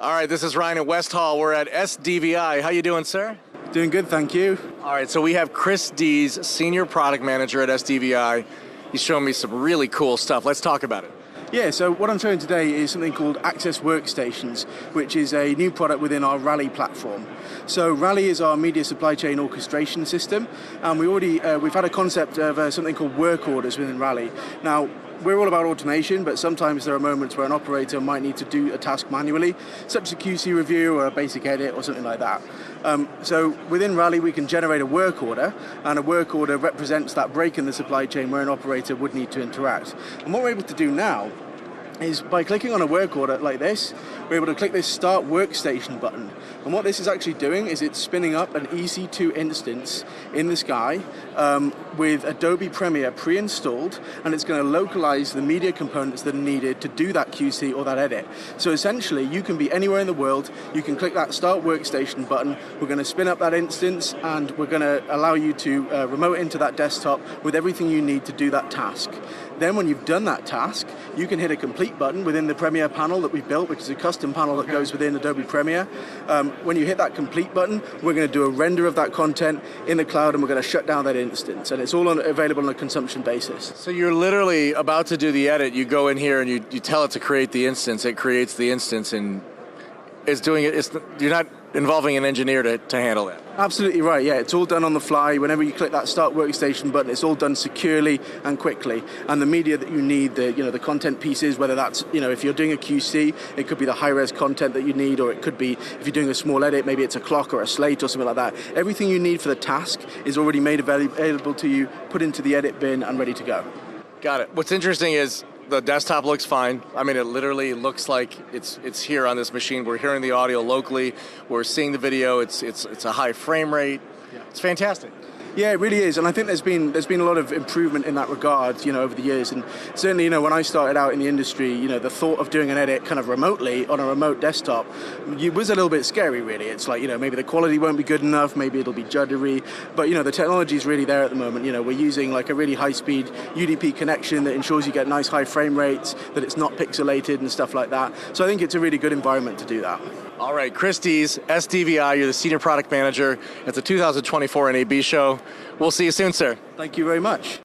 All right, this is Ryan at West Hall. We're at SDVI. How you doing, sir? Doing good, thank you. All right, so we have Chris Deas, Senior Product Manager at SDVI. He's showing me some really cool stuff. Let's talk about it. Yeah, so what I'm showing today is something called Access Workstations, which is a new product within our Rally platform. So Rally is our media supply chain orchestration system, and we've had a concept of something called work orders within Rally. Now, we're all about automation, but sometimes there are moments where an operator might need to do a task manually, such as a QC review or a basic edit or something like that. So within Rally, we can generate a work order, and a work order represents that break in the supply chain where an operator would need to interact. And what we're able to do now is by clicking on a work order like this, we're able to click this Start Workstation button. And what this is actually doing is it's spinning up an EC2 instance in the sky with Adobe Premiere pre-installed, and it's going to localize the media components that are needed to do that QC or that edit. So essentially, you can be anywhere in the world, you can click that Start Workstation button, we're going to spin up that instance, and we're going to allow you to remote into that desktop with everything you need to do that task. Then when you've done that task, you can hit a complete button within the Premiere panel that we built, which is a custom panel that goes within Adobe Premiere. When you hit that complete button, we're going to do a render of that content in the cloud, and we're going to shut down that instance. And it's all available on a consumption basis. So you're literally about to do the edit. You go in here and you tell it to create the instance. It creates the instance and is doing it. You're not involving an engineer to handle that. Absolutely right, yeah. It's all done on the fly. Whenever you click that Start Workstation button, it's all done securely and quickly. And the media that you need, the content pieces, whether that's, if you're doing a QC, it could be the high-res content that you need, or it could be, if you're doing a small edit, maybe it's a clock or a slate or something like that. Everything you need for the task is already made available to you, put into the edit bin, and ready to go. Got it. What's interesting is the desktop looks fine. I mean, it literally looks like it's here on this machine. We're hearing the audio locally. We're seeing the video. It's a high frame rate. Yeah. It's fantastic. Yeah, it really is, and I think there's been a lot of improvement in that regard, over the years. And certainly, when I started out in the industry, the thought of doing an edit kind of remotely on a remote desktop was a little bit scary, really. It's like, maybe the quality won't be good enough, maybe it'll be juddery, but the technology is really there at the moment. We're using like a really high-speed UDP connection that ensures you get nice high frame rates, that it's not pixelated and stuff like that. So I think it's a really good environment to do that. All right, Chris Deas, SDVI, you're the Senior Product Manager at the 2024 NAB Show. We'll see you soon, sir. Thank you very much.